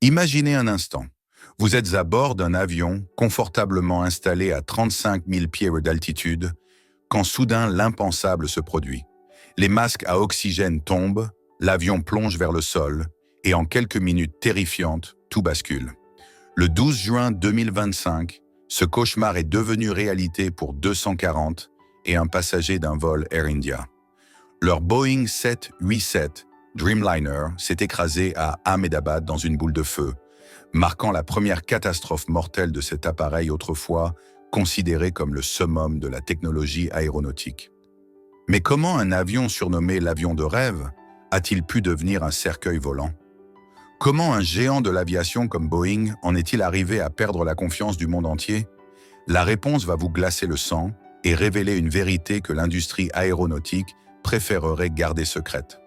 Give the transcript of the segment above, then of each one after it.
Imaginez un instant. Vous êtes à bord d'un avion confortablement installé à 35 000 pieds d'altitude quand soudain l'impensable se produit. Les masques à oxygène tombent, l'avion plonge vers le sol et en quelques minutes terrifiantes, tout bascule. Le 12 juin 2025, ce cauchemar est devenu réalité pour 240 et un passager d'un vol Air India. Leur Boeing 787 Dreamliner s'est écrasé à Ahmedabad dans une boule de feu, marquant la première catastrophe mortelle de cet appareil autrefois considéré comme le summum de la technologie aéronautique. Mais comment un avion surnommé l'avion de rêve a-t-il pu devenir un cercueil volant? Comment un géant de l'aviation comme Boeing en est-il arrivé à perdre la confiance du monde entier? La réponse va vous glacer le sang et révéler une vérité que l'industrie aéronautique préférerait garder secrète.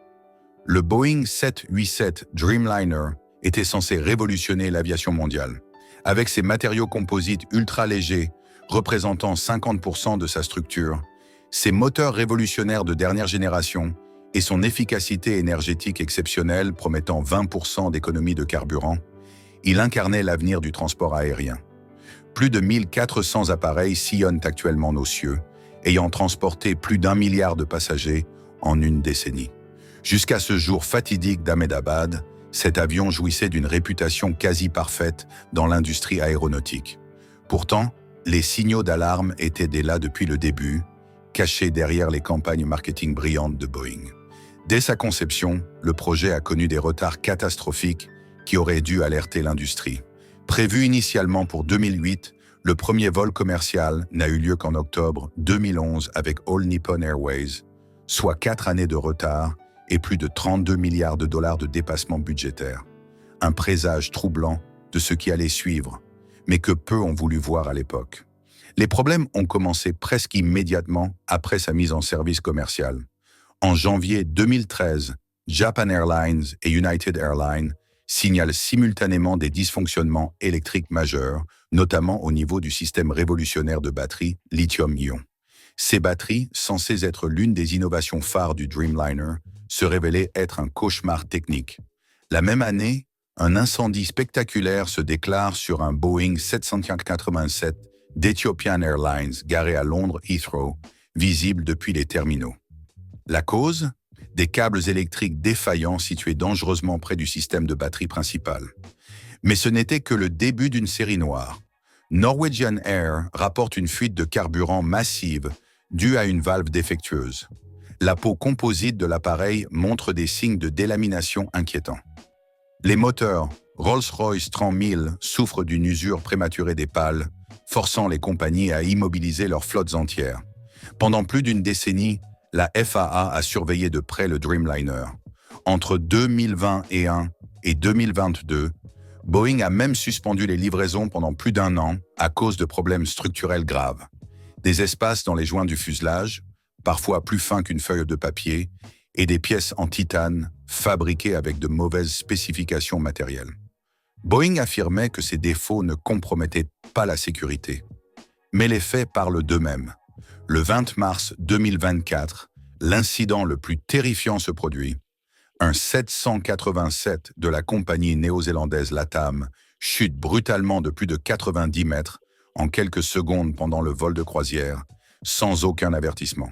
Le Boeing 787 Dreamliner était censé révolutionner l'aviation mondiale. Avec ses matériaux composites ultra légers, représentant 50% de sa structure, ses moteurs révolutionnaires de dernière génération et son efficacité énergétique exceptionnelle promettant 20% d'économie de carburant, il incarnait l'avenir du transport aérien. Plus de 1400 appareils sillonnent actuellement nos cieux, ayant transporté plus d'1 milliard de passagers en une décennie. Jusqu'à ce jour fatidique d'Ahmedabad, cet avion jouissait d'une réputation quasi parfaite dans l'industrie aéronautique. Pourtant, les signaux d'alarme étaient là depuis le début, cachés derrière les campagnes marketing brillantes de Boeing. Dès sa conception, le projet a connu des retards catastrophiques qui auraient dû alerter l'industrie. Prévu initialement pour 2008, le premier vol commercial n'a eu lieu qu'en octobre 2011 avec All Nippon Airways, soit 4 années de retard et plus de 32 milliards de dollars de dépassement budgétaire. Un présage troublant de ce qui allait suivre, mais que peu ont voulu voir à l'époque. Les problèmes ont commencé presque immédiatement après sa mise en service commercial. En janvier 2013, Japan Airlines et United Airlines signalent simultanément des dysfonctionnements électriques majeurs, notamment au niveau du système révolutionnaire de batterie lithium-ion. Ces batteries, censées être l'une des innovations phares du Dreamliner, se révélaient être un cauchemar technique. La même année, un incendie spectaculaire se déclare sur un Boeing 787 d'Ethiopian Airlines garé à Londres Heathrow, visible depuis les terminaux. La cause? Des câbles électriques défaillants situés dangereusement près du système de batterie principal. Mais ce n'était que le début d'une série noire. Norwegian Air rapporte une fuite de carburant massive due à une valve défectueuse. La peau composite de l'appareil montre des signes de délamination inquiétants. Les moteurs Rolls-Royce 30 000 souffrent d'une usure prématurée des pales, forçant les compagnies à immobiliser leurs flottes entières. Pendant plus d'une décennie, la FAA a surveillé de près le Dreamliner. Entre 2021 et 2022, Boeing a même suspendu les livraisons pendant plus d'1 an à cause de problèmes structurels graves. Des espaces dans les joints du fuselage, parfois plus fins qu'une feuille de papier, et des pièces en titane fabriquées avec de mauvaises spécifications matérielles. Boeing affirmait que ces défauts ne compromettaient pas la sécurité. Mais les faits parlent d'eux-mêmes. Le 20 mars 2024, l'incident le plus terrifiant se produit. Un 787 de la compagnie néo-zélandaise LATAM chute brutalement de plus de 90 mètres en quelques secondes pendant le vol de croisière, sans aucun avertissement.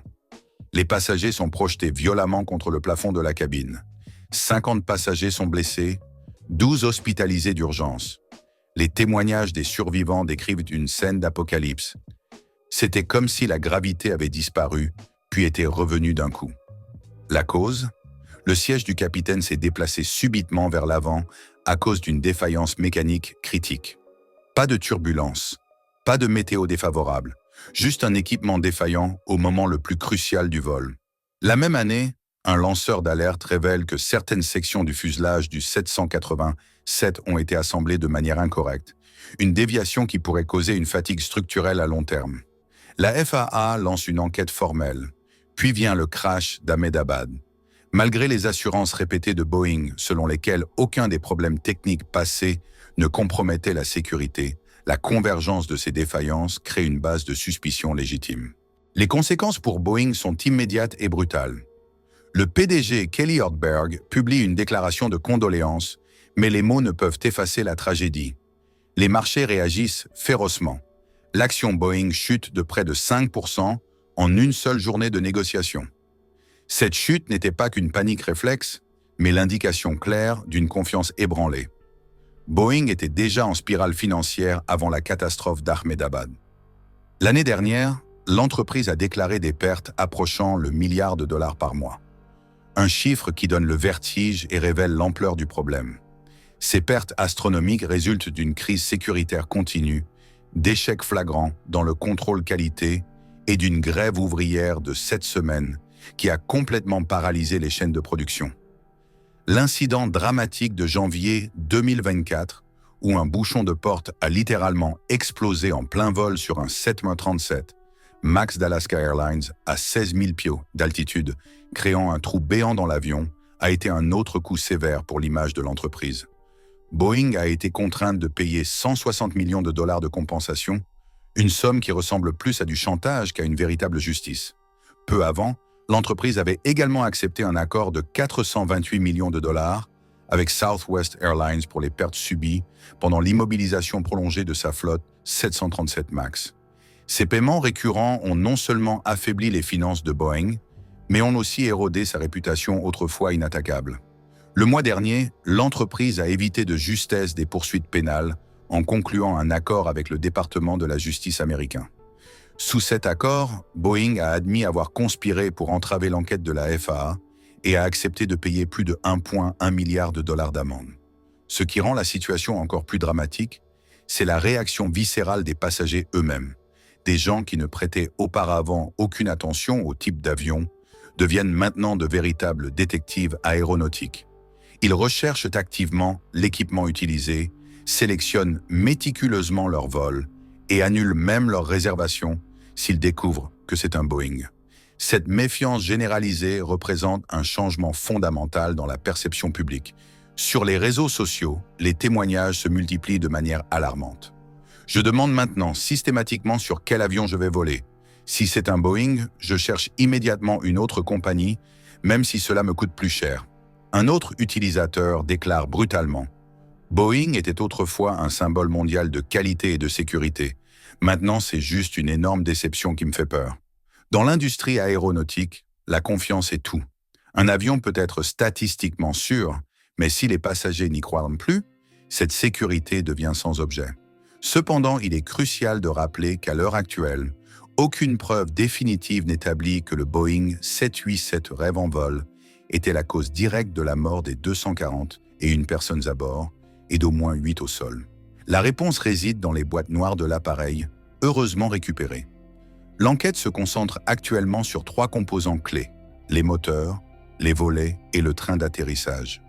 Les passagers sont projetés violemment contre le plafond de la cabine. 50 passagers sont blessés, 12 hospitalisés d'urgence. Les témoignages des survivants décrivent une scène d'apocalypse. C'était comme si la gravité avait disparu, puis était revenue d'un coup. La cause? Le siège du capitaine s'est déplacé subitement vers l'avant à cause d'une défaillance mécanique critique. Pas de turbulence, pas de météo défavorable, juste un équipement défaillant au moment le plus crucial du vol. La même année, un lanceur d'alerte révèle que certaines sections du fuselage du 787 ont été assemblées de manière incorrecte, une déviation qui pourrait causer une fatigue structurelle à long terme. La FAA lance une enquête formelle, puis vient le crash d'Ahmedabad. Malgré les assurances répétées de Boeing selon lesquelles aucun des problèmes techniques passés ne compromettait la sécurité, la convergence de ces défaillances crée une base de suspicion légitime. Les conséquences pour Boeing sont immédiates et brutales. Le PDG Kelly Ortberg publie une déclaration de condoléances, Mais les mots ne peuvent effacer la tragédie. Les marchés réagissent férocement. L'action Boeing chute de près de 5% en une seule journée de négociation. Cette chute n'était pas qu'une panique réflexe, mais l'indication claire d'une confiance ébranlée. Boeing était déjà en spirale financière avant la catastrophe d'Ahmedabad. L'année dernière, l'entreprise a déclaré des pertes approchant le milliard de dollars par mois. Un chiffre qui donne le vertige et révèle l'ampleur du problème. Ces pertes astronomiques résultent d'une crise sécuritaire continue, d'échecs flagrants dans le contrôle qualité et d'une grève ouvrière de 7 semaines qui a complètement paralysé les chaînes de production. L'incident dramatique de janvier 2024, où un bouchon de porte a littéralement explosé en plein vol sur un 737 MAX d'Alaska Airlines à 16 000 pieds d'altitude, créant un trou béant dans l'avion, a été un autre coup sévère pour l'image de l'entreprise. Boeing a été contrainte de payer 160 millions de dollars de compensation, une somme qui ressemble plus à du chantage qu'à une véritable justice. Peu avant, l'entreprise avait également accepté un accord de 428 millions de dollars avec Southwest Airlines pour les pertes subies pendant l'immobilisation prolongée de sa flotte 737 MAX. Ces paiements récurrents ont non seulement affaibli les finances de Boeing, mais ont aussi érodé sa réputation autrefois inattaquable. Le mois dernier, l'entreprise a évité de justesse des poursuites pénales en concluant un accord avec le département de la justice américain. Sous cet accord, Boeing a admis avoir conspiré pour entraver l'enquête de la FAA et a accepté de payer plus de 1,1 milliard de dollars d'amende. Ce qui rend la situation encore plus dramatique, c'est la réaction viscérale des passagers eux-mêmes. Des gens qui ne prêtaient auparavant aucune attention au type d'avion deviennent maintenant de véritables détectives aéronautiques. Ils recherchent activement l'équipement utilisé, sélectionnent méticuleusement leur vol et annulent même leurs réservations s'ils découvrent que c'est un Boeing. Cette méfiance généralisée représente un changement fondamental dans la perception publique. Sur les réseaux sociaux, les témoignages se multiplient de manière alarmante. Je demande maintenant systématiquement sur quel avion je vais voler. Si c'est un Boeing, je cherche immédiatement une autre compagnie, même si cela me coûte plus cher. Un autre utilisateur déclare brutalement « Boeing était autrefois un symbole mondial de qualité et de sécurité. Maintenant, c'est juste une énorme déception qui me fait peur. » Dans l'industrie aéronautique, la confiance est tout. Un avion peut être statistiquement sûr, mais si les passagers n'y croient plus, cette sécurité devient sans objet. Cependant, il est crucial de rappeler qu'à l'heure actuelle, aucune preuve définitive n'établit que le Boeing 787 rêve en vol était la cause directe de la mort des 241 personnes à bord et d'au moins 8 au sol. La réponse réside dans les boîtes noires de l'appareil, heureusement récupérées. L'enquête se concentre actuellement sur 3 composants clés, les moteurs, les volets et le train d'atterrissage.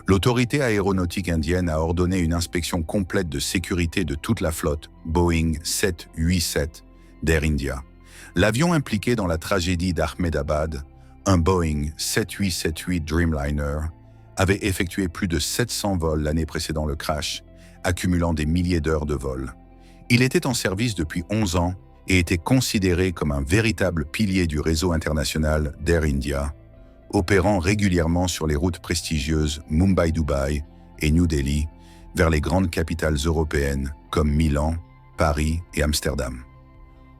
L'autorité aéronautique indienne a ordonné une inspection complète de sécurité de toute la flotte Boeing 787 d'Air India. L'avion impliqué dans la tragédie d'Ahmedabad, un Boeing 7878 Dreamliner, avait effectué plus de 700 vols l'année précédant le crash, accumulant des milliers d'heures de vol. Il était en service depuis 11 ans et était considéré comme un véritable pilier du réseau international d'Air India, opérant régulièrement sur les routes prestigieuses Mumbai-Dubaï et New Delhi vers les grandes capitales européennes comme Milan, Paris et Amsterdam.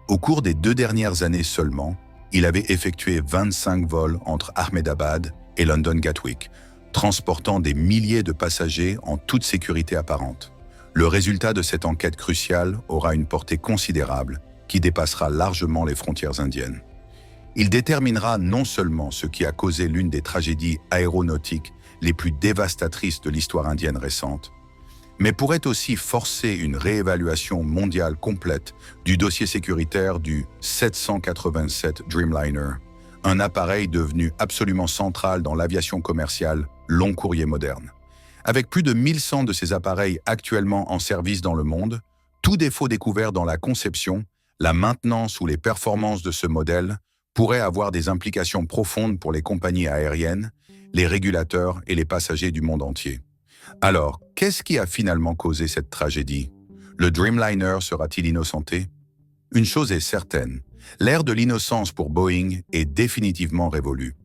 Au cours des 2 dernières années seulement, il avait effectué 25 vols entre Ahmedabad et London Gatwick, transportant des milliers de passagers en toute sécurité apparente. Le résultat de cette enquête cruciale aura une portée considérable qui dépassera largement les frontières indiennes. Il déterminera non seulement ce qui a causé l'une des tragédies aéronautiques les plus dévastatrices de l'histoire indienne récente, mais pourrait aussi forcer une réévaluation mondiale complète du dossier sécuritaire du 787 Dreamliner, un appareil devenu absolument central dans l'aviation commerciale long courrier moderne. Avec plus de 1100 de ces appareils actuellement en service dans le monde, tout défaut découvert dans la conception, la maintenance ou les performances de ce modèle pourrait avoir des implications profondes pour les compagnies aériennes, les régulateurs et les passagers du monde entier. Alors, qu'est-ce qui a finalement causé cette tragédie? Le Dreamliner sera-t-il innocenté? Une chose est certaine, l'ère de l'innocence pour Boeing est définitivement révolue.